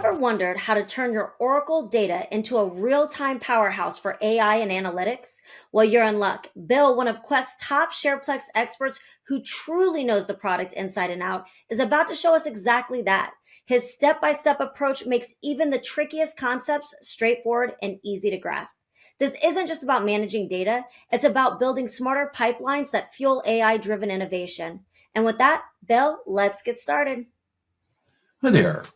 ever wondered how to turn your Oracle data into a real time powerhouse for AI and analytics? Well, you're in luck. Bill, one of Quest's top Shareplex experts who truly knows the product inside and out, is about to show us exactly that. His step by step approach makes even the trickiest concepts straightforward and easy to grasp. This isn't just about managing data, it's about building smarter pipelines that fuel AI driven innovation. And with that, Bill, let's get started. Hi there.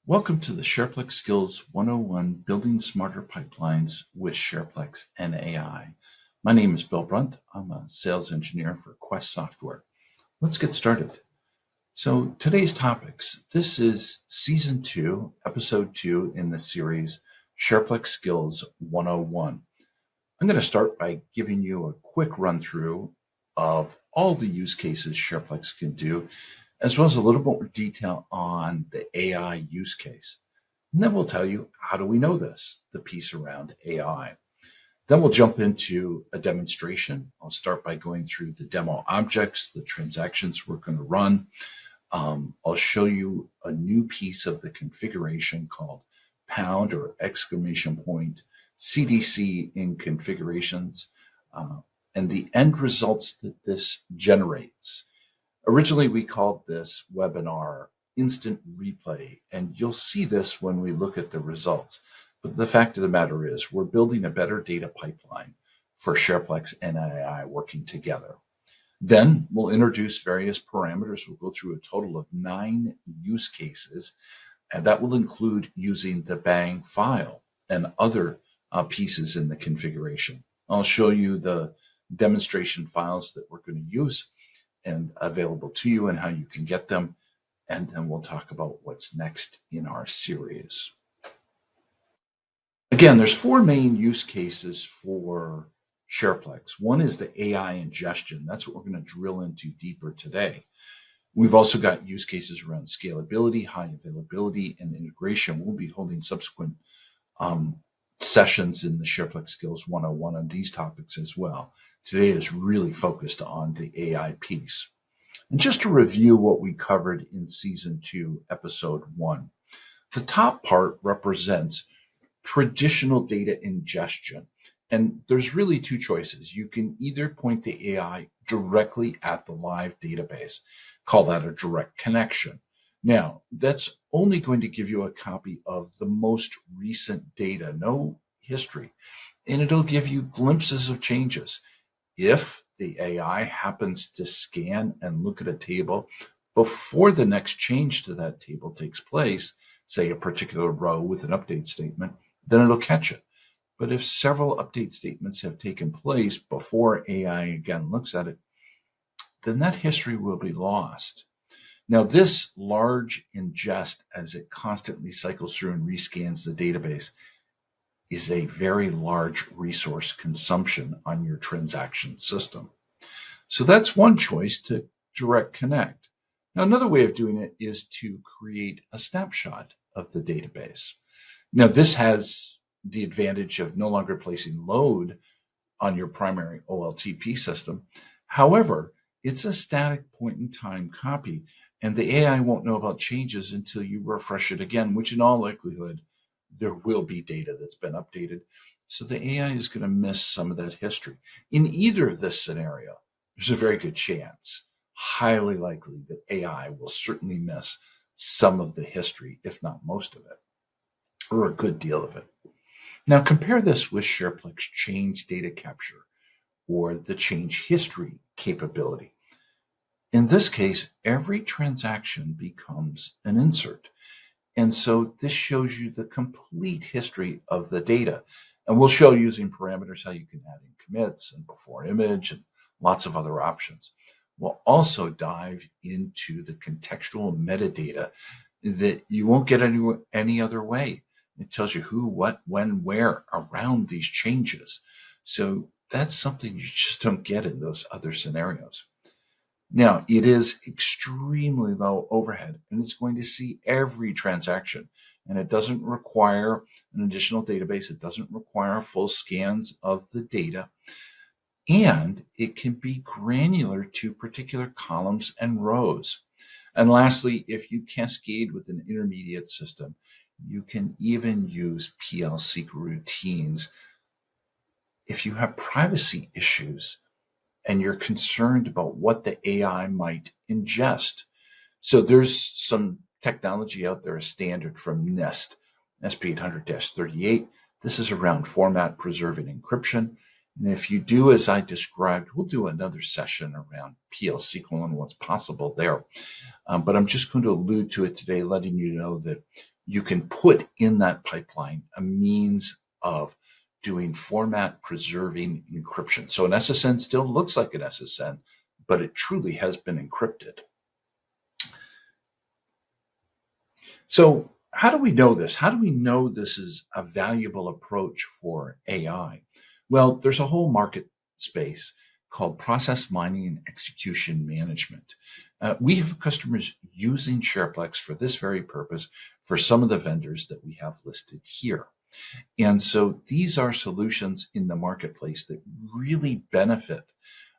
Welcome to the Shareplex Skills 101 Building Smarter Pipelines with Shareplex and AI. My name is Bill Brunt. I'm a sales engineer for Quest Software. Let's get started. So today's topics. This is Season 2, Episode 2 in the series Shareplex Skills 101. I'm going to start by giving you a quick run through of all the use cases Shareplex can do, as well as a little more detail on the AI use case. And then we'll tell you, how do we know this, the piece around AI. Then we'll jump into a demonstration. I'll start by going through the demo objects, the transactions we're going to run. I'll show you a new piece of the configuration called pound or exclamation point CDC in configurations, and the end results that this generates. Originally, we called this webinar instant replay, and you'll see this when we look at the results. But the fact of the matter is we're building a better data pipeline for Shareplex and AI working together. Then we'll introduce various parameters. We'll go through a total of 9 use cases, and that will include using the Bang file and other pieces in the configuration. I'll show you the demonstration files that we're going to use and available to you and how you can get them. And then we'll talk about what's next in our series. Again, there's 4 main use cases for Shareplex. One is the AI ingestion. That's what we're going to drill into deeper today. We've also got use cases around scalability, high availability, and integration. We'll be holding subsequent sessions in the Shareplex Skills 101 on these topics as well. Today is really focused on the AI piece. And just to review what we covered in Season 2, Episode 1, the top part represents traditional data ingestion. And there's really 2 choices. You can either point the AI directly at the live database, call that a direct connection. Now, that's only going to give you a copy of the most recent data, no history, and it'll give you glimpses of changes. If the AI happens to scan and look at a table before the next change to that table takes place, say a particular row with an update statement, then it'll catch it. But if several update statements have taken place before AI again looks at it, then that history will be lost. Now, this large ingest, as it constantly cycles through and rescans the database, is a very large resource consumption on your transaction system. So that's one choice, to direct connect. Now, another way of doing it is to create a snapshot of the database. Now, this has the advantage of no longer placing load on your primary OLTP system. However, it's a static point-in-time copy, and the AI won't know about changes until you refresh it again, which in all likelihood, there will be data that's been updated. So the AI is going to miss some of that history. In either of this scenario, there's a very good chance, highly likely, that AI will certainly miss some of the history, if not most of it, or a good deal of it. Now compare this with Shareplex change data capture, or the change history capability. In this case, every transaction becomes an insert. And so this shows you the complete history of the data. And we'll show using parameters how you can add in commits and before image and lots of other options. We'll also dive into the contextual metadata that you won't get any other way. It tells you who, what, when, where around these changes. So that's something you just don't get in those other scenarios. Now, it is extremely low overhead, and it's going to see every transaction, and it doesn't require an additional database. It doesn't require full scans of the data, and it can be granular to particular columns and rows. And lastly, if you cascade with an intermediate system, You can even use PLC routines if you have privacy issues and you're concerned about what the AI might ingest. So there's some technology out there, a standard from NEST, SP800-38. This is around format preserving encryption. And if you do as I described, we'll do another session around PL/SQL and what's possible there. But I'm just going to allude to it today, letting you know that you can put in that pipeline a means of doing format preserving encryption. So an SSN still looks like an SSN, but it truly has been encrypted. So how do we know this? How do we know this is a valuable approach for AI? Well, there's a whole market space called process mining and execution management. We have customers using Shareplex for this very purpose for some of the vendors that we have listed here. And so these are solutions in the marketplace that really benefit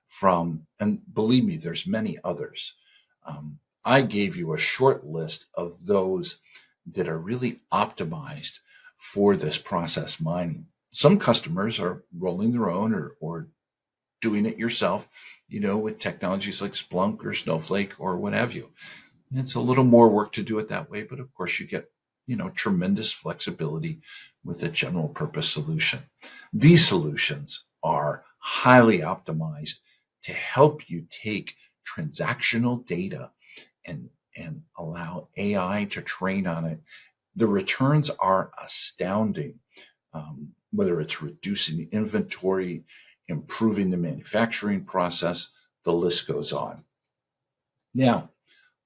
from, and believe me, there's many others. I gave you a short list of those that are really optimized for this process mining. Some customers are rolling their own or doing it yourself, with technologies like Splunk or Snowflake or what have you. It's a little more work to do it that way, but of course you get, tremendous flexibility with a general purpose solution. These solutions are highly optimized to help you take transactional data and allow AI to train on it. The returns are astounding, whether it's reducing inventory, improving the manufacturing process, the list goes on. Now,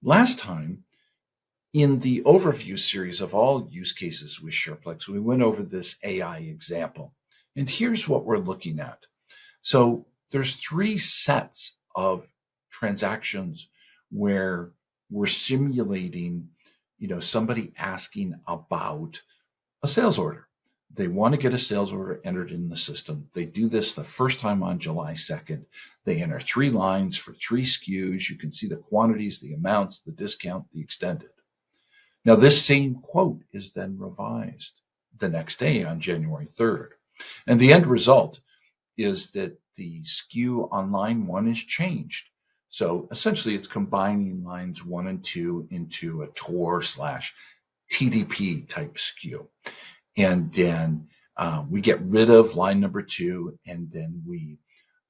last time in the overview series of all use cases with Shareplex, we went over this AI example. And here's what we're looking at. So there's 3 sets of transactions where we're simulating, somebody asking about a sales order. They want to get a sales order entered in the system. They do this the first time on July 2nd. They enter 3 lines for 3 SKUs. You can see the quantities, the amounts, the discount, the extended. Now, this same quote is then revised the next day on January 3rd. And the end result is that the SKU on line 1 is changed. So essentially, it's combining lines 1 and 2 into a TOR/TDP type SKU. And then we get rid of line number 2, and then we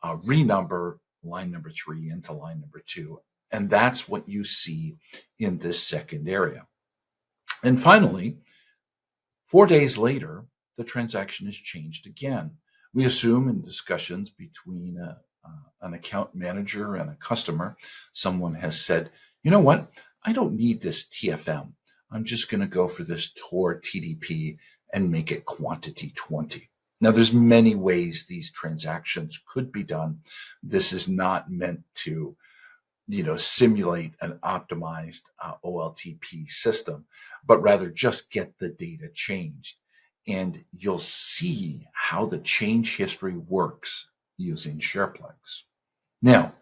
renumber line number 3 into line number 2. And that's what you see in this second area. And finally, 4 days later, the transaction is changed again. We assume in discussions between an account manager and a customer, someone has said, you know what, I don't need this TFM. I'm just going to go for this TOR TDP and make it quantity 20. Now, there's many ways these transactions could be done. This is not meant to, simulate an optimized OLTP system, but rather just get the data changed. And you'll see how the change history works using Shareplex. Now,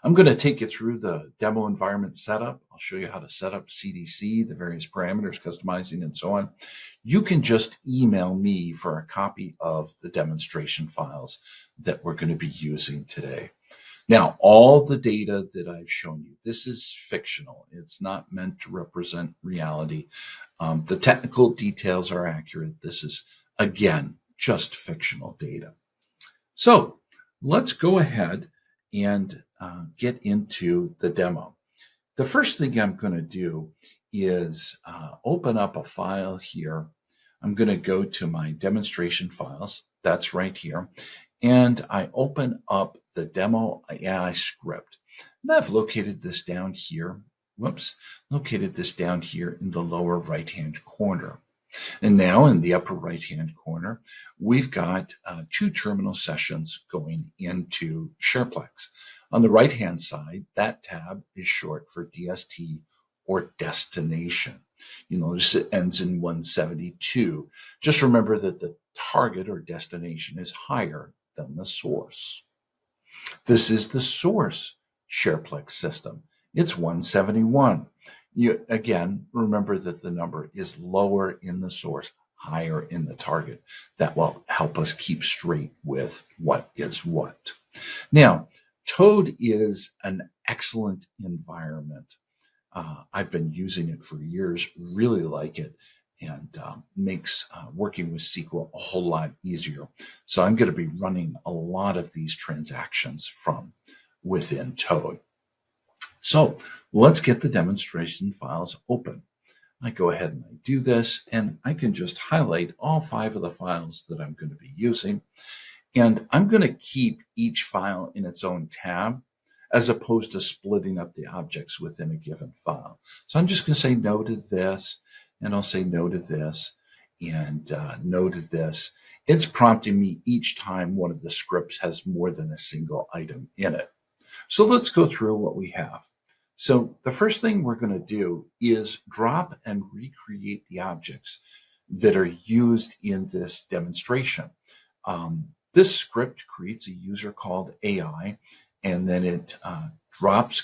I'm going to take you through the demo environment setup. I'll show you how to set up CDC, the various parameters, customizing, and so on. You can just email me for a copy of the demonstration files that we're going to be using today. Now, all the data that I've shown you, this is fictional. It's not meant to represent reality. The technical details are accurate. This is, again, just fictional data. So let's go ahead and get into the demo. The first thing I'm going to do is open up a file here. I'm going to go to my demonstration files. That's right here. And I open up the demo AI script. And I've located this down here. Located this down here in the lower right-hand corner. And now in the upper right-hand corner, we've got 2 terminal sessions going into Shareplex. On the right-hand side, that tab is short for DST or destination. You notice it ends in 172. Just remember that the target or destination is higher than the source. This is the source Shareplex system. It's 171. You again remember that the number is lower in the source, higher in the target. That will help us keep straight with what is what. Now, Toad is an excellent environment. I've been using it for years, really like it, and makes working with SQL a whole lot easier. So I'm going to be running a lot of these transactions from within Toad. So let's get the demonstration files open. I go ahead and I do this, and I can just highlight all 5 of the files that I'm going to be using. And I'm going to keep each file in its own tab as opposed to splitting up the objects within a given file. So I'm just going to say no to this, and I'll say no to this, and no to this. It's prompting me each time one of the scripts has more than a single item in it. So let's go through what we have. So the first thing we're going to do is drop and recreate the objects that are used in this demonstration. This script creates a user called AI, and then it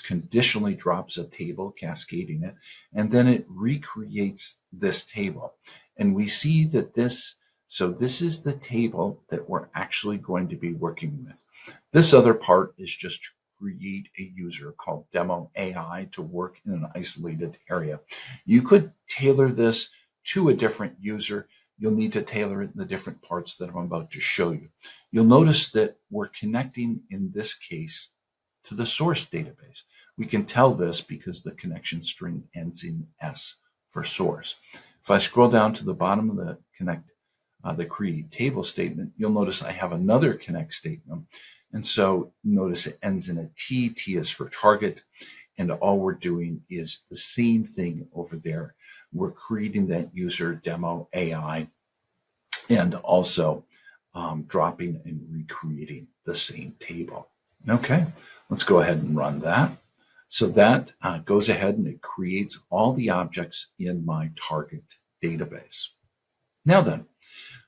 conditionally drops a table, cascading it, and then it recreates this table. And we see that this is the table that we're actually going to be working with. This other part is just to create a user called demo AI to work in an isolated area. You could tailor this to a different user. You'll need to tailor it in the different parts that I'm about to show you. You'll notice that we're connecting, in this case, to the source database. We can tell this because the connection string ends in S for source. If I scroll down to the bottom of the the create table statement, you'll notice I have another connect statement. And so notice it ends in a T. T is for target. And all we're doing is the same thing over there. We're creating that user demo AI and also dropping and recreating the same table. Okay, let's go ahead and run that. So that goes ahead and it creates all the objects in my target database. Now then,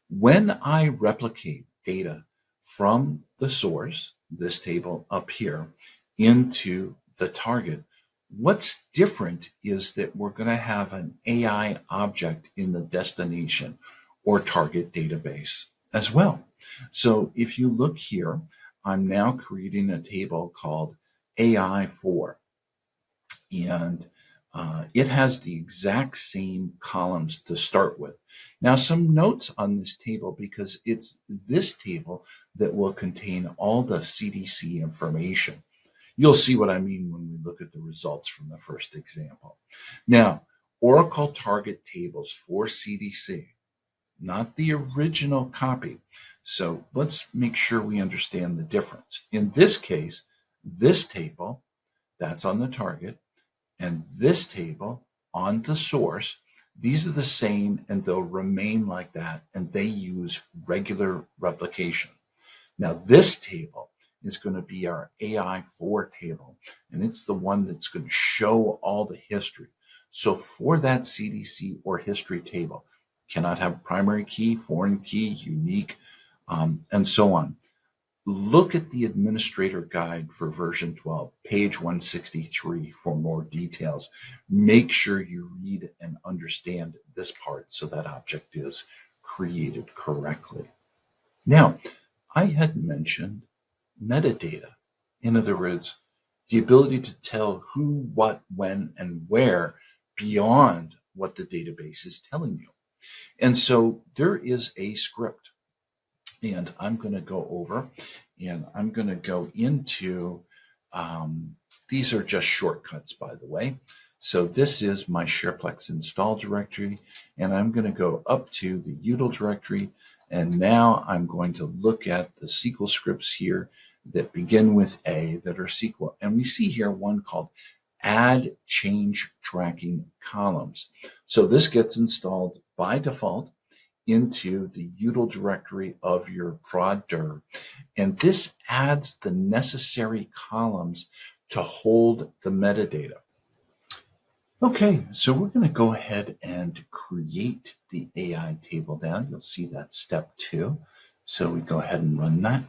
when I replicate data from the source, this table up here, into the target, what's different is that we're going to have an AI object in the destination or target database as well. So if you look here, I'm now creating a table called AI4, and it has the exact same columns to start with. Now, some notes on this table, because it's this table that will contain all the CDC information. You'll see what I mean when we look at the results from the first example. Now, Oracle target tables for CDC, not the original copy. So let's make sure we understand the difference. In this case, this table, that's on the target, and this table on the source, these are the same and they'll remain like that, and they use regular replication. Now this table is going to be our AI4 table, and it's the one that's going to show all the history. So for that CDC or history table, cannot have primary key, foreign key, unique, and so on. Look at the administrator guide for version 12, page 163 for more details. Make sure you read and understand this part so that object is created correctly. Now, I had mentioned metadata. In other words, the ability to tell who, what, when, and where beyond what the database is telling you. And so there is a script. And I'm going to go over and I'm going to go into, these are just shortcuts, by the way. So this is my Shareplex install directory, and I'm going to go up to the util directory. And now I'm going to look at the SQL scripts here that begin with A that are SQL. And we see here one called add change tracking columns. So this gets installed by default into the util directory of your prod dir. And this adds the necessary columns to hold the metadata. Okay, so we're going to go ahead and create the AI table now. You'll see that step 2. So we go ahead and run that.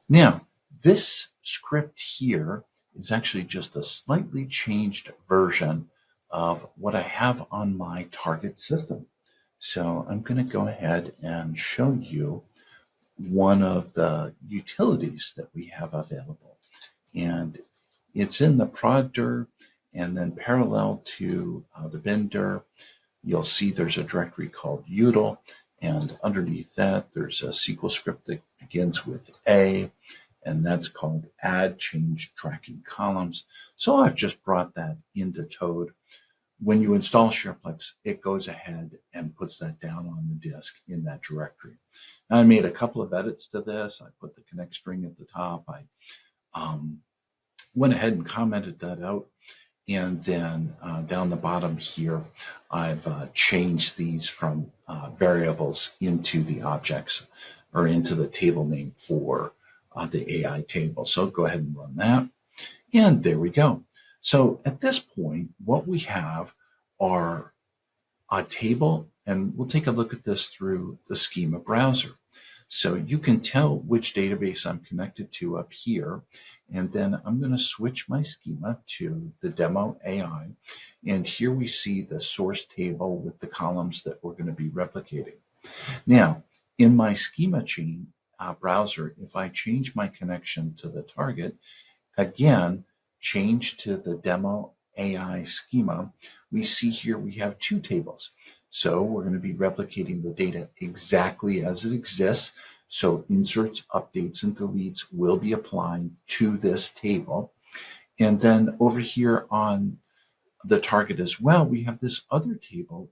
Now, this script here is actually just a slightly changed version of what I have on my target system. So I'm going to go ahead and show you one of the utilities that we have available. And it's in the prod dir, and then parallel to the bin dir, you'll see there's a directory called util, and underneath that there's a SQL script that begins with A, and that's called add change tracking columns. So I've just brought that into Toad. When you install Shareplex, it goes ahead and puts that down on the disk in that directory. Now, I made a couple of edits to this. I put the connect string at the top. I went ahead and commented that out. And then down the bottom here, I've changed these from variables into the objects or into the table name for the AI table. So go ahead and run that. And there we go. So at this point, what we have are a table, and we'll take a look at this through the schema browser. So you can tell which database I'm connected to up here. And then I'm going to switch my schema to the demo AI. And here we see the source table with the columns that we're going to be replicating. Now, in my schema chain browser, if I change my connection to the target, again, change to the demo AI schema, we see here we have two tables. So we're going to be replicating the data exactly as it exists. So inserts, updates, and deletes will be applying to this table. And then over here on the target as well, we have this other table,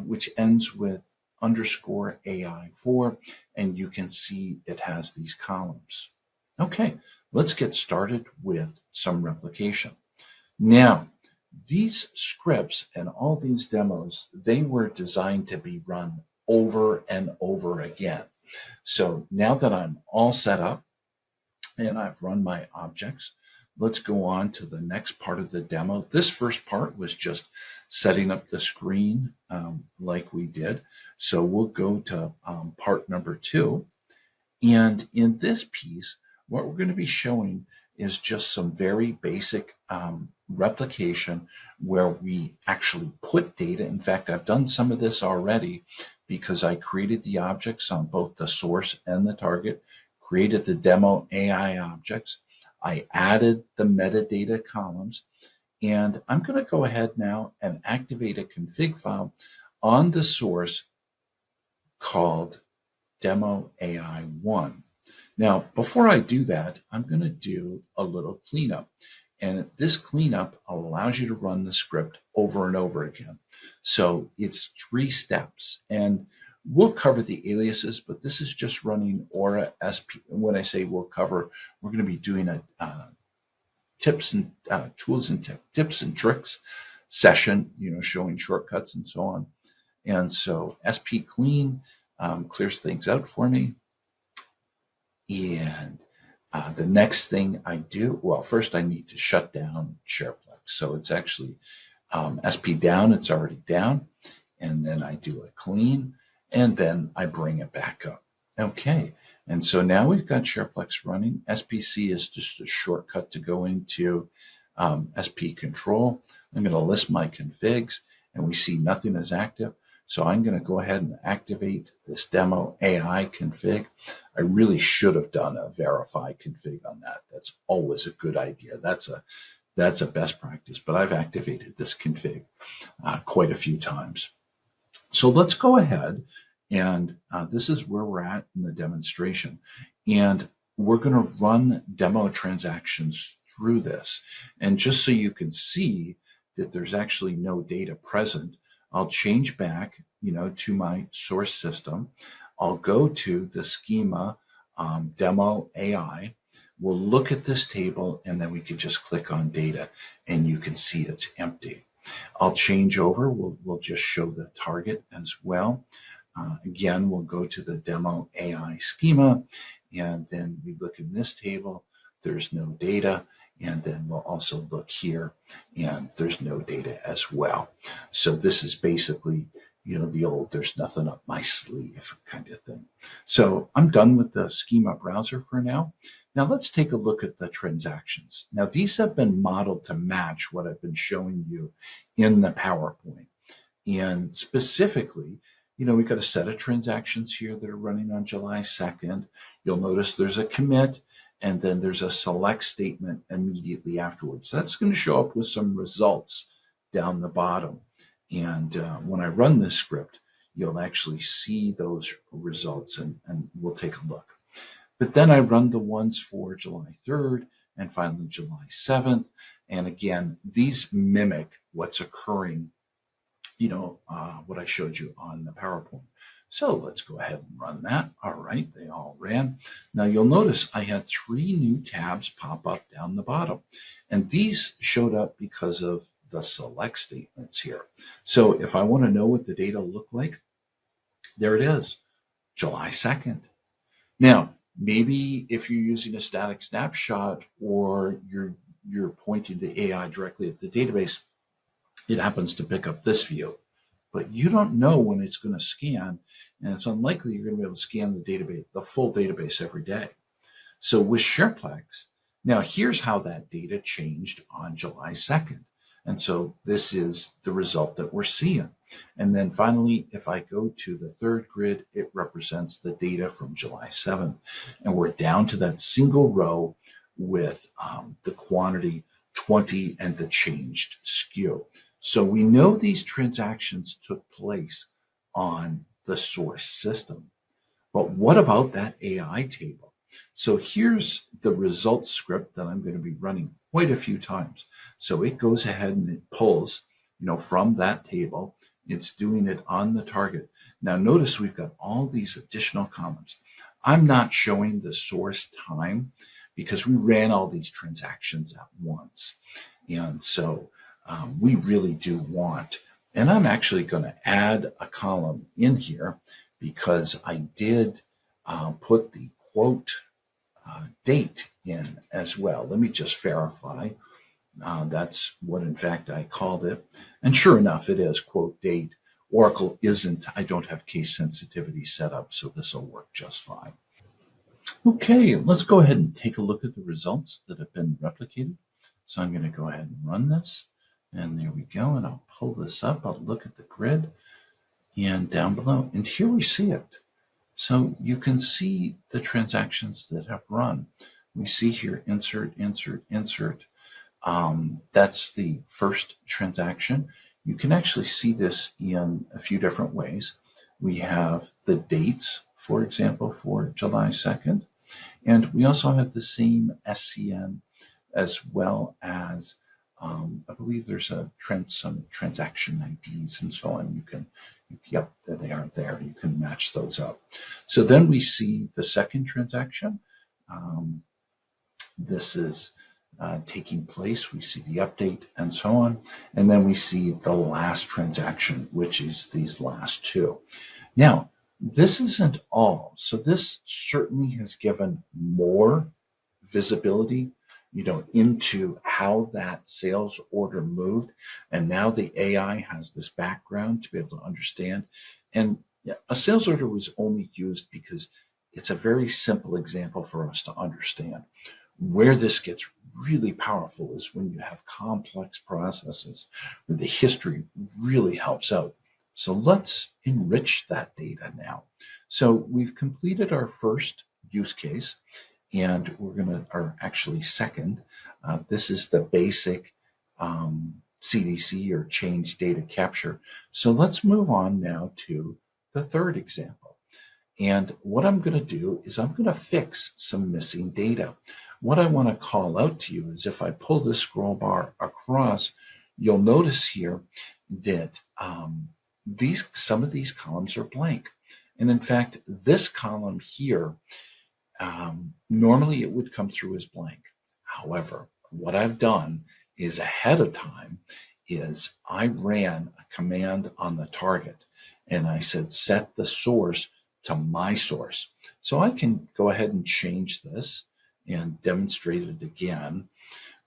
which ends with underscore AI4, and you can see it has these columns. Okay, let's get started with some replication. Now, these scripts and all these demos, they were designed to be run over and over again. So now that I'm all set up and I've run my objects, let's go on to the next part of the demo. This first part was just setting up the screen like we did. So we'll go to part number 2. And in this piece, what we're going to be showing is just some very basic replication where we actually put data. In fact, I've done some of this already because I created the objects on both the source and the target, created the demo AI objects. I added the metadata columns, and I'm going to go ahead now and activate a config file on the source called demo AI1. Now, before I do that, I'm going to do a little cleanup. And this cleanup allows you to run the script over and over again. So it's 3 steps. And we'll cover the aliases, but this is just running Aura SP. When I say we'll cover, we're going to be doing a tips and tools and tips and tricks session, showing shortcuts and so on. And so SP clean clears things out for me. And the next thing I do, well, first I need to shut down Shareplex. So it's actually SP down, it's already down. And then I do a clean, and then I bring it back up. Okay, and so now we've got Shareplex running. SPC is just a shortcut to go into SP control. I'm going to list my configs, and we see nothing is active. So I'm going to go ahead and activate this demo AI config. I really should have done a verify config on that. That's always a good idea. That's a best practice, but I've activated this config quite a few times. So let's go ahead, and this is where we're at in the demonstration. And we're going to run demo transactions through this. And just so you can see that there's actually no data present, I'll change back, to my source system. I'll go to the schema demo AI. We'll look at this table, and then we can just click on data, and you can see it's empty. I'll change over. We'll just show the target as well. Again, we'll go to the demo AI schema, and then we look in this table. There's no data. And then we'll also look here, and there's no data as well. So this is basically the old "there's nothing up my sleeve" kind of thing. So I'm done with the schema browser for now. Now let's take a look at the transactions. Now these have been modeled to match what I've been showing you in the PowerPoint. And specifically, we've got a set of transactions here that are running on July 2nd. You'll notice there's a commit, and then there's a select statement immediately afterwards. That's going to show up with some results down the bottom. And when I run this script, you'll actually see those results, and we'll take a look. But then I run the ones for July 3rd and finally July 7th. And again, these mimic what's occurring, what I showed you on the PowerPoint. So let's go ahead and run that. All right, they all ran. Now you'll notice I had 3 new tabs pop up down the bottom. And these showed up because of the select statements here. So if I want to know what the data look like, there it is, July 2nd. Now, maybe if you're using a static snapshot or you're pointing the AI directly at the database, it happens to pick up this view. But you don't know when it's going to scan, and it's unlikely you're going to be able to scan the database, the full database every day. So with Shareplex, now here's how that data changed on July 2nd. And so this is the result that we're seeing. And then finally, if I go to the third grid, it represents the data from July 7th. And we're down to that single row with the quantity 20 and the changed skew. So we know these transactions took place on the source system. But what about that AI table? So here's the results script that I'm going to be running quite a few times. So it goes ahead and it pulls, from that table. It's doing it on the target. Now notice we've got all these additional columns. I'm not showing the source time because we ran all these transactions at once. And so we really do want, and I'm actually going to add a column in here because I did put the quote date in as well. Let me just verify. That's what, in fact, I called it. And sure enough, it is quote date. Oracle isn't, I don't have case sensitivity set up, so this will work just fine. Okay, let's go ahead and take a look at the results that have been replicated. So I'm going to go ahead and run this. And there we go. And I'll pull this up. I'll look at the grid and down below. And here we see it. So you can see the transactions that have run. We see here insert, insert, insert. That's the first transaction. You can actually see this in a few different ways. We have the dates, for example, for July 2nd. And we also have the same SCN as well as I believe there's some transaction IDs and so on. Yep, there they are there. You can match those up. So then we see the second transaction. This is taking place. We see the update and so on. And then we see the last transaction, which is these last 2. Now, this isn't all. So this certainly has given more visibility into how that sales order moved. And now the AI has this background to be able to understand. And a sales order was only used because it's a very simple example for us to understand. Where this gets really powerful is when you have complex processes where the history really helps out. So let's enrich that data now. So we've completed our first use case. And or actually second, this is the basic CDC or change data capture. So let's move on now to the third example. And what I'm going to do is I'm going to fix some missing data. What I want to call out to you is if I pull this scroll bar across, you'll notice here that some of these columns are blank. And in fact, this column here, normally it would come through as blank. However, what I've done is ahead of time is I ran a command on the target and I said, set the source to my source. So I can go ahead and change this and demonstrate it again.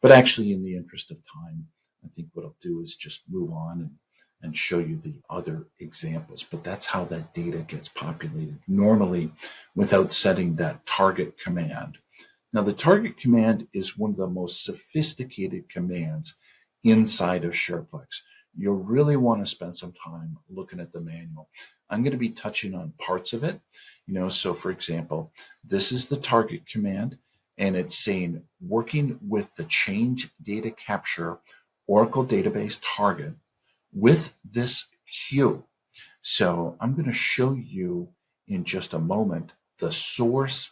But actually, in the interest of time, I think what I'll do is just move on and and show you the other examples, but that's how that data gets populated, normally without setting that target command. Now, the target command is one of the most sophisticated commands inside of Shareplex. You'll really want to spend some time looking at the manual. I'm going to be touching on parts of it. So for example, this is the target command, and it's saying working with the change data capture Oracle database target with this queue. So I'm going to show you in just a moment the source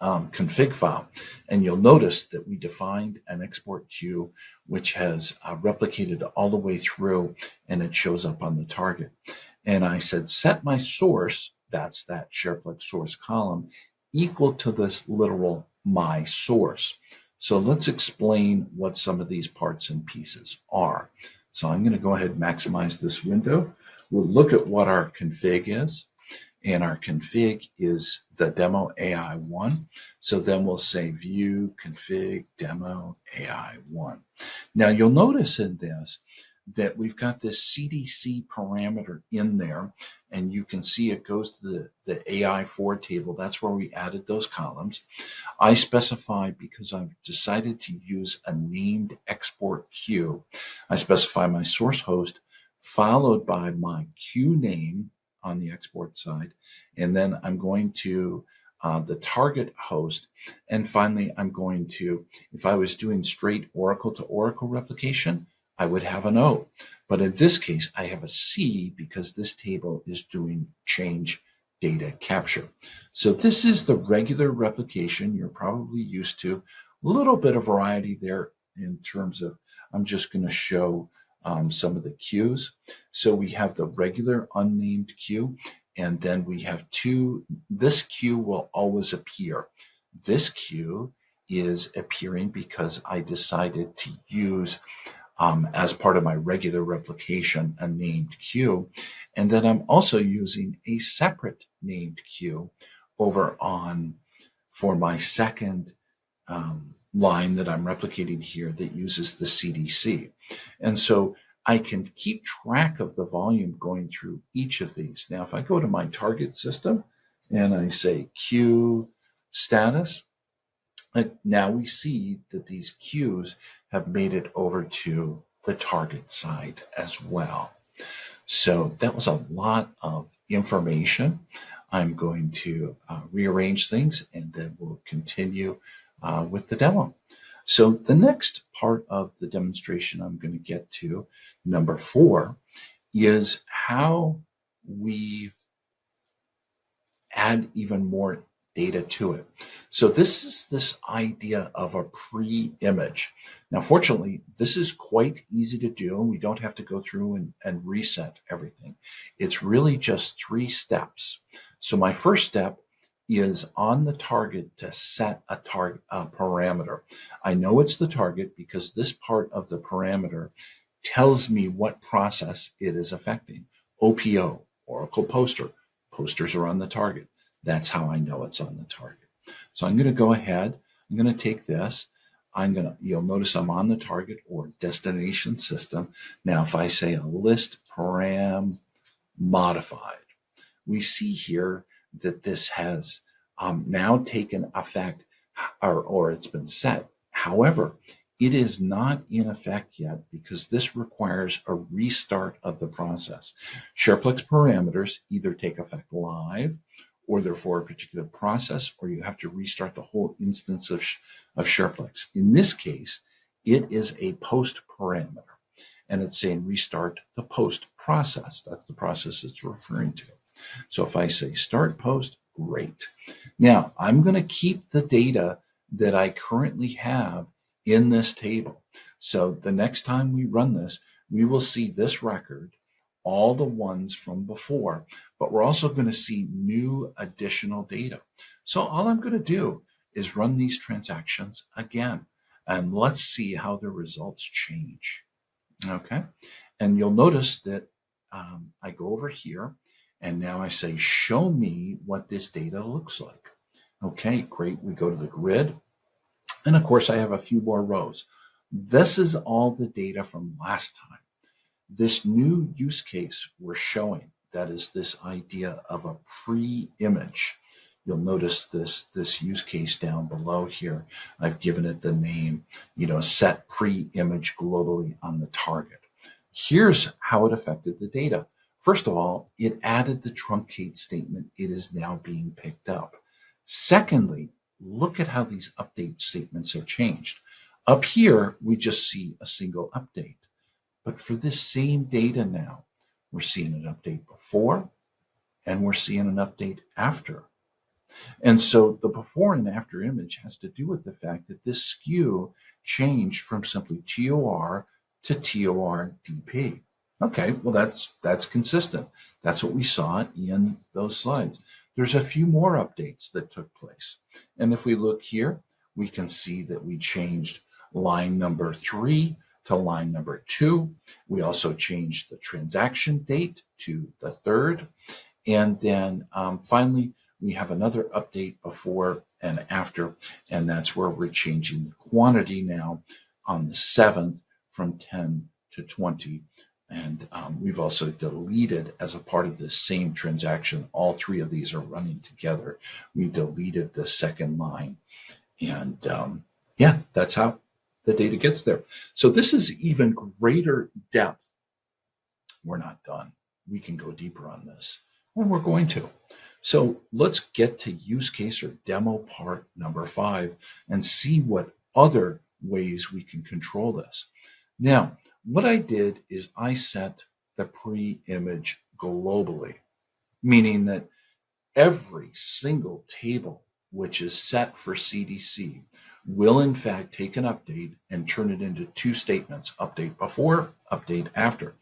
config file, and you'll notice that we defined an export queue which has replicated all the way through, and it shows up on the target. And I said set my source, that's that Shareplex source column, equal to this literal my source. So let's explain what some of these parts and pieces are. So I'm going to go ahead and maximize this window. We'll look at what our config is. And our config is the demo AI1. So then we'll say view config demo AI1. Now you'll notice in this that we've got this CDC parameter in there, and you can see it goes to the AI4 table. That's where we added those columns. I specify, because I've decided to use a named export queue, I specify my source host followed by my queue name on the export side, and then I'm going to the target host, and finally I'm going to, if I was doing straight Oracle to Oracle replication, I would have an O, but in this case I have a C because this table is doing change data capture. So this is the regular replication you're probably used to. A little bit of variety there in terms of, I'm just going to show some of the queues. So we have the regular unnamed queue, and then we have two. This queue will always appear. This queue is appearing because I decided to use, as part of my regular replication, a named queue. And then I'm also using a separate named queue over on for my second line that I'm replicating here that uses the CDC. And so I can keep track of the volume going through each of these. Now, if I go to my target system and I say queue status, now we see that these queues have made it over to the target side as well. So that was a lot of information. I'm going to rearrange things, and then we'll continue with the demo. So the next part of the demonstration I'm going to get to, number 4, is how we add even more data to it. So this is this idea of a pre-image. Now, fortunately, this is quite easy to do, and we don't have to go through and reset everything. It's really just 3 steps. So my first step is on the target to set a parameter. I know it's the target because this part of the parameter tells me what process it is affecting. OPO, Oracle Poster. Posters are on the target. That's how I know it's on the target. So I'm going to go ahead. I'm going to take this. You'll notice I'm on the target or destination system. Now, if I say a list param modified, we see here that this has now taken effect, or it's been set. However, it is not in effect yet because this requires a restart of the process. Shareplex parameters either take effect live, or they're for a particular process, or you have to restart the whole instance of Shareplex. In this case, it is a post parameter, and it's saying restart the post process. That's the process it's referring to. So if I say start post, great. Now I'm going to keep the data that I currently have in this table. So the next time we run this, we will see this record, all the ones from before, but we're also going to see new additional data. So all I'm going to do is run these transactions again, and let's see how the results change. Okay. And you'll notice that I go over here, and now I say, show me what this data looks like. Okay, great. We go to the grid. And of course, I have a few more rows. This is all the data from last time. this new use case we're showing, that is this idea of a pre-image. You'll notice this use case down below here. I've given it the name, set pre-image globally on the target. Here's how it affected the data. First of all, it added the truncate statement. It is now being picked up. Secondly, look at how these update statements have changed. Up here, we just see a single update. But for this same data now, we're seeing an update before and we're seeing an update after. And so the before and after image has to do with the fact that this skew changed from simply TOR to TOR-DP. Okay, well, that's consistent. That's what we saw in those slides. There's a few more updates that took place. And if we look here, we can see that we changed line number 3 to line number 2. We also changed the transaction date to the 3rd. And then finally, we have another update before and after, and that's where we're changing the quantity now on the 7th from 10 to 20. And we've also deleted, as a part of this same transaction, all 3 of these are running together. We deleted the second line. And yeah, that's how the data gets there. So this is even greater depth. We're not done. We can go deeper on this, and we're going to. So let's get to use case or demo part number 5 and see what other ways we can control this. Now, what I did is I set the pre-image globally, meaning that every single table which is set for CDC will in fact take an update and turn it into 2 statements, update before, update after.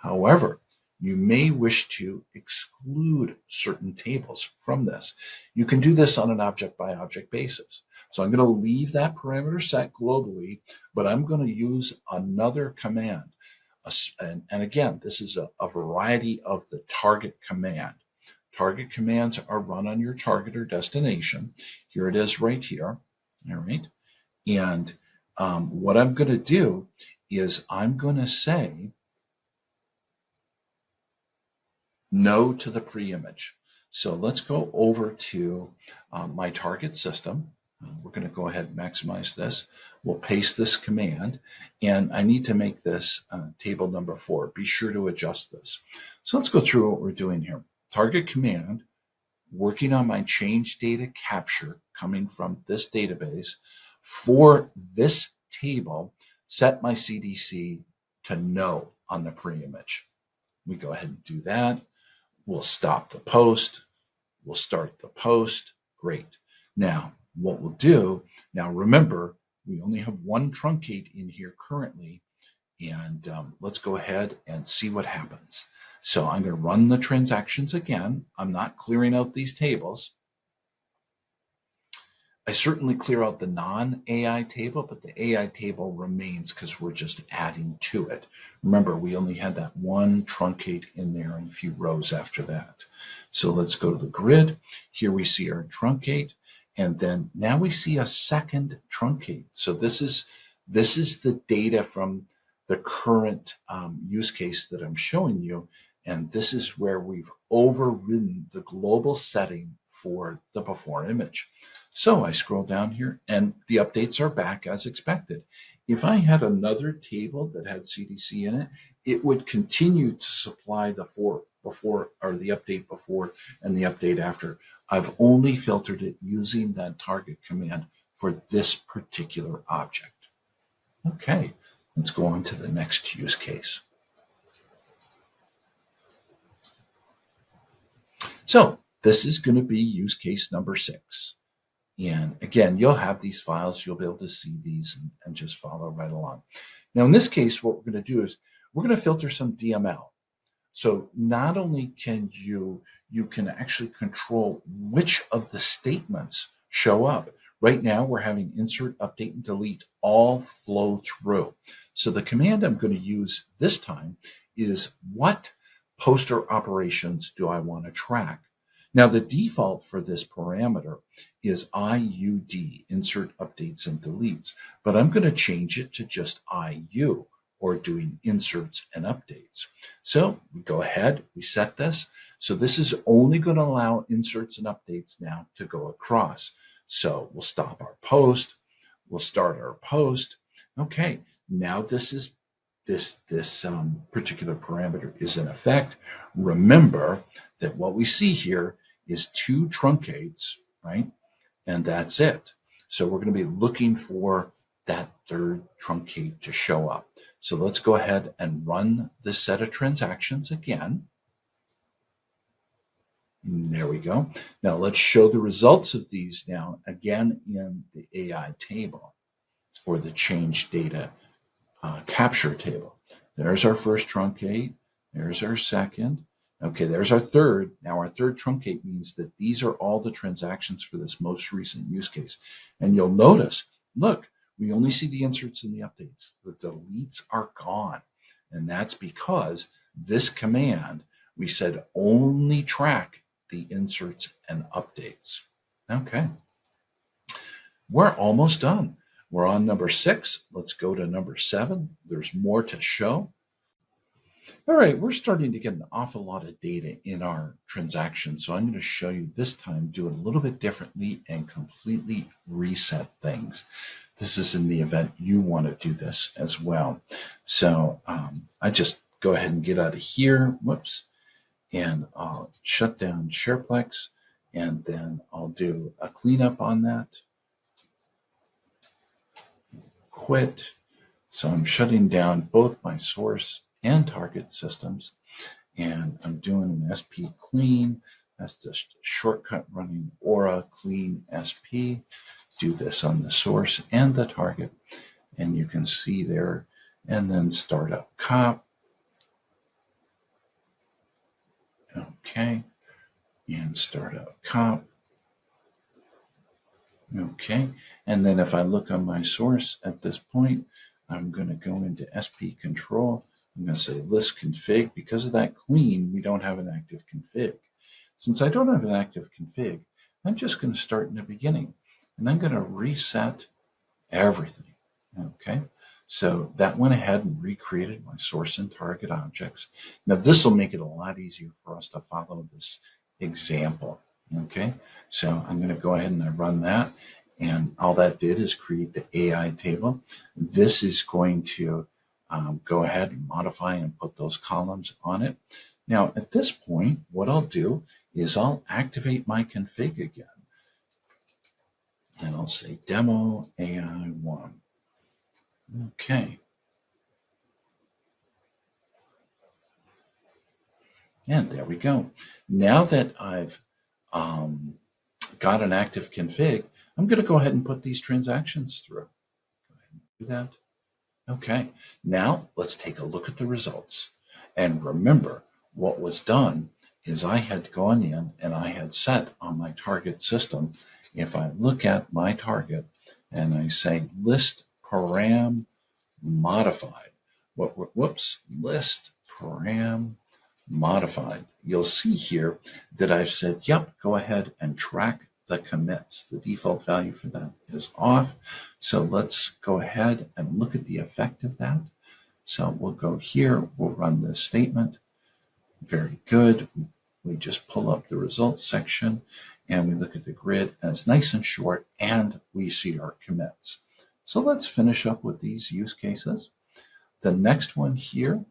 However, you may wish to exclude certain tables from this. You can do this on an object by object basis. So I'm going to leave that parameter set globally, but I'm going to use another command. And again, this is a variety of the target command. Target commands are run on your target or destination. Here it is right here. All right. And what I'm going to do is I'm going to say no to the pre-image. So let's go over to my target system. We're going to go ahead and maximize this. We'll paste this command, and I need to make this table number 4. Be sure to adjust this. So let's go through what we're doing here. Target command, working on my change data capture coming from this database for this table, set my CDC to no on the pre-image. We go ahead and do that. We'll stop the post. We'll start the post. Great. Now, what we'll do, now remember, we only have one truncate in here currently, and let's go ahead and see what happens. So I'm going to run the transactions again. I'm not clearing out these tables. I certainly clear out the non-AI table, but the AI table remains because we're just adding to it. Remember, we only had that one truncate in there and a few rows after that. So let's go to the grid. Here we see our truncate, and then now we see a second truncate. So this is the data from the current use case that I'm showing you, and this is where we've overridden the global setting for the before image. So I scroll down here and the updates are back as expected. If I had another table that had CDC in it, it would continue to supply the before or the update before and the update after. I've only filtered it using that target command for this particular object. Okay, let's go on to the next use case. So this is going to be use case number 6. And again, you'll have these files. You'll be able to see these and just follow right along. Now, in this case, what we're going to do is we're going to filter some DML. So not only can you can actually control which of the statements show up. Right now, we're having insert, update, and delete all flow through. So the command I'm going to use this time is what poster operations do I want to track? Now, the default for this parameter is IUD, insert, updates, and deletes, but I'm going to change it to just IU, or doing inserts and updates. So we go ahead, we set this. So this is only going to allow inserts and updates now to go across. So we'll stop our post, we'll start our post. Okay, now this particular parameter is in effect. Remember that what we see here is 2 truncates, right? And that's it. So we're going to be looking for that 3rd truncate to show up. So let's go ahead and run this set of transactions again. There we go. Now let's show the results of these now again in the AI table or the change data capture table. There's our first truncate. There's our second. Okay, there's our third. Now our third truncate means that these are all the transactions for this most recent use case. And you'll notice, look, we only see the inserts and the updates. The deletes are gone. And that's because this command, we said only track the inserts and updates. Okay, we're almost done. We're on number 6. Let's go to number 7. There's more to show. All right, we're starting to get an awful lot of data in our transactions. So I'm going to show you this time, do it a little bit differently and completely reset things. This is in the event you want to do this as well. So I just go ahead and get out of here. Whoops. And I'll shut down Shareplex, and then I'll do a cleanup on that. Quit. So I'm shutting down both my source and target systems, and I'm doing an SP clean. That's just a shortcut running Aura clean SP. Do this on the source and the target, and you can see there, and then start up cop. Okay, and start up cop. Okay, and then if I look on my source at this point, I'm going to go into SP control. I'm going to say list config. Because of that clean, we don't have an active config. Since I don't have an active config, I'm just going to start in the beginning, and I'm going to reset everything. Okay, so that went ahead and recreated my source and target objects. Now this will make it a lot easier for us to follow this example. Okay, so I'm going to go ahead and I run that, and all that did is create the AI table. This is going to go ahead and modify and put those columns on it. Now at this point, what I'll do is I'll activate my config again, and I'll say demo AI1. Okay. And there we go. Now that I've got an active config, I'm going to go ahead and put these transactions through. Go ahead and do that. Okay. Now let's take a look at the results. And remember, what was done is I had gone in and I had set on my target system. If I look at my target and I say list param modified, list param modified, you'll see here that I've said, yep, go ahead and track the commits. The default value for that is off. So let's go ahead and look at the effect of that. So we'll go here, we'll run this statement. Very good. We just pull up the results section and we look at the grid, and it's nice and short, and we see our commits. So let's finish up with these use cases. The next one here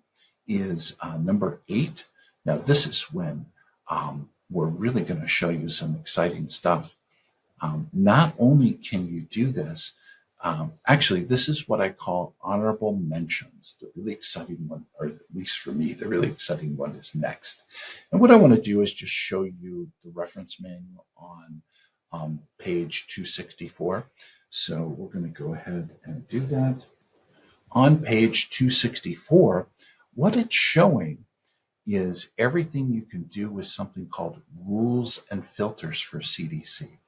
is number 8. Now this is when we're really going to show you some exciting stuff. Not only can you do this, actually this is what I call honorable mentions. The really exciting one, or at least for me, the really exciting one is next. And what I want to do is just show you the reference manual on page 264. So we're going to go ahead and do that. On page 264, what it's showing is everything you can do with something called rules and filters for CDC.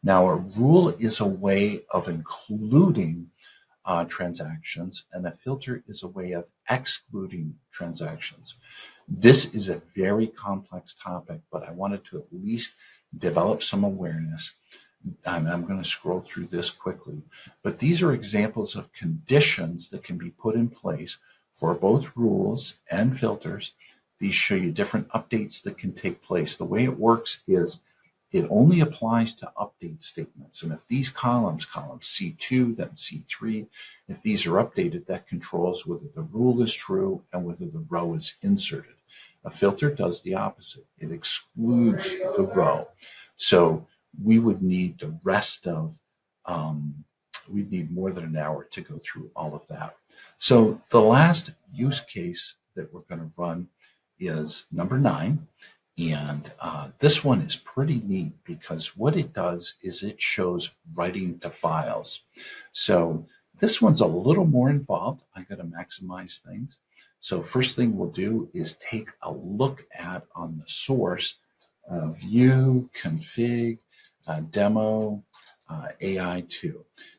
Now, a rule is a way of including transactions, and a filter is a way of excluding transactions. This is a very complex topic, but I wanted to at least develop some awareness. And I'm going to scroll through this quickly, but these are examples of conditions that can be put in place for both rules and filters. These show you different updates that can take place. The way it works is it only applies to update statements. And if these columns C2, then C3, if these are updated, that controls whether the rule is true and whether the row is inserted. A filter does the opposite. It excludes the row. So we would need the rest of, we'd need more than an hour to go through all of that. So the last use case that we're going to run is number 9. And this one is pretty neat because what it does is it shows writing to files. So this one's a little more involved. I got to maximize things. So first thing we'll do is take a look at on the source, view, config, demo, AI2.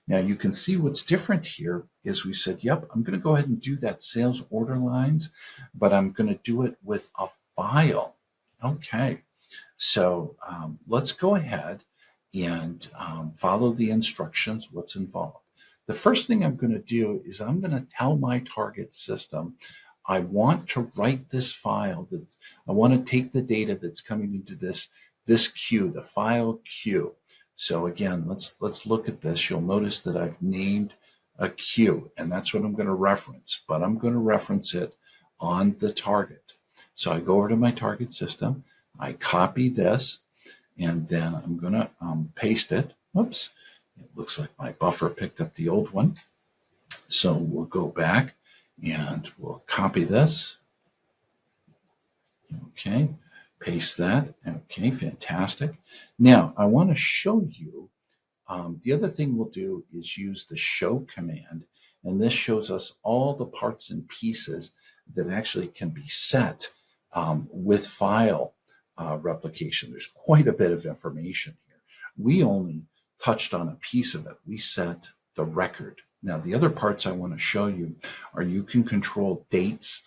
Now you can see what's different here is we said, yep, I'm going to go ahead and do that sales order lines, but I'm going to do it with a file. Okay, so let's go ahead and follow the instructions, what's involved. The first thing I'm going to do is I'm going to tell my target system, I want to write this file. I want to take the data that's coming into this queue, the file queue. So again, let's look at this. You'll notice that I've named a queue, and that's what I'm going to reference, but I'm going to reference it on the target. So I go over to my target system, I copy this, and then I'm going to paste it. Oops, it looks like my buffer picked up the old one. So we'll go back and we'll copy this. Okay, paste that. Okay, fantastic. Now I want to show you, the other thing we'll do is use the show command, and this shows us all the parts and pieces that actually can be set with file replication. There's quite a bit of information here. We only touched on a piece of it. We set the record. Now, the other parts I want to show you are you can control dates.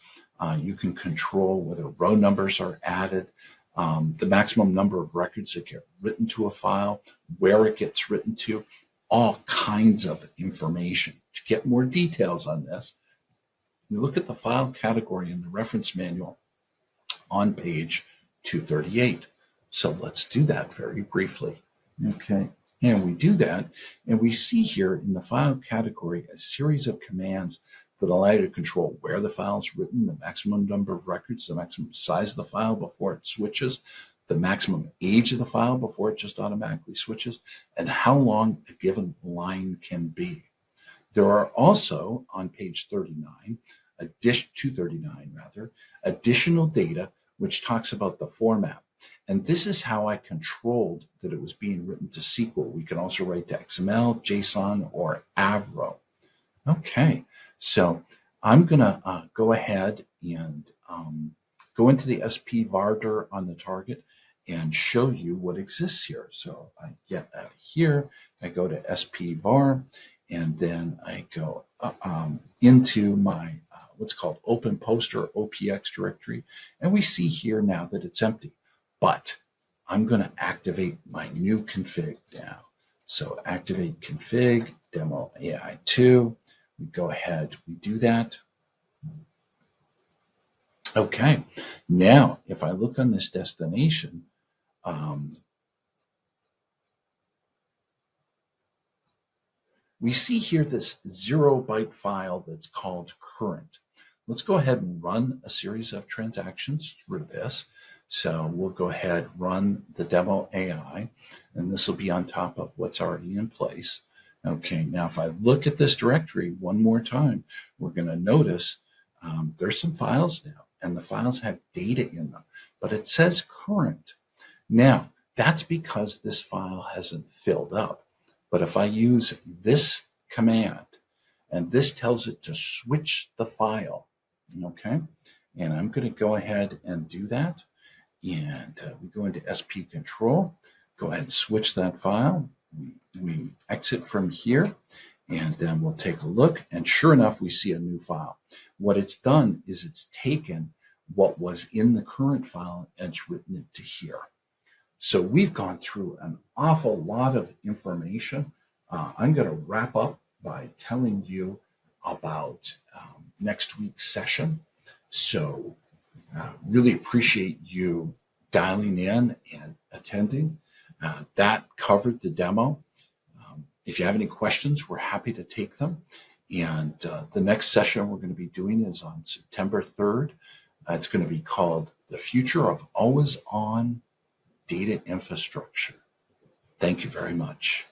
You can control whether row numbers are added, the maximum number of records that get written to a file, where it gets written to, all kinds of information. To get more details on this, you look at the file category in the reference manual on page 238. So let's do that very briefly. Okay, and we do that, and we see here in the file category a series of commands that allow you to control where the file is written, the maximum number of records, the maximum size of the file before it switches, the maximum age of the file before it just automatically switches, and how long a given line can be. There are also, on page 39, 239 rather, additional data which talks about the format. And this is how I controlled that it was being written to SQL. We can also write to XML, JSON, or Avro. Okay, so I'm going to go ahead and go into the SP vardir on the target and show you what exists here. So I get out of here, I go to SP var, and then I go into my what's called open poster OPX directory, and we see here now that it's empty. But I'm going to activate my new config now. So activate config, demo AI2. We go ahead, we do that. Okay, now if I look on this destination, we see here this 0-byte file that's called current. Let's go ahead and run a series of transactions through this. So we'll go ahead, run the demo AI, and this will be on top of what's already in place. Okay, now if I look at this directory one more time, we're going to notice there's some files now, and the files have data in them, but it says current. Now, that's because this file hasn't filled up. But if I use this command, and this tells it to switch the file, okay, and I'm going to go ahead and do that. And we go into SP control, go ahead and switch that file. We exit from here, and then we'll take a look, and sure enough, we see a new file. What it's done is it's taken what was in the current file and it's written it to here. So we've gone through an awful lot of information. I'm going to wrap up by telling you about next week's session. So really appreciate you dialing in and attending. That covered the demo. If you have any questions, we're happy to take them. And the next session we're going to be doing is on September 3rd. It's going to be called The Future of Always On Data Infrastructure. Thank you very much.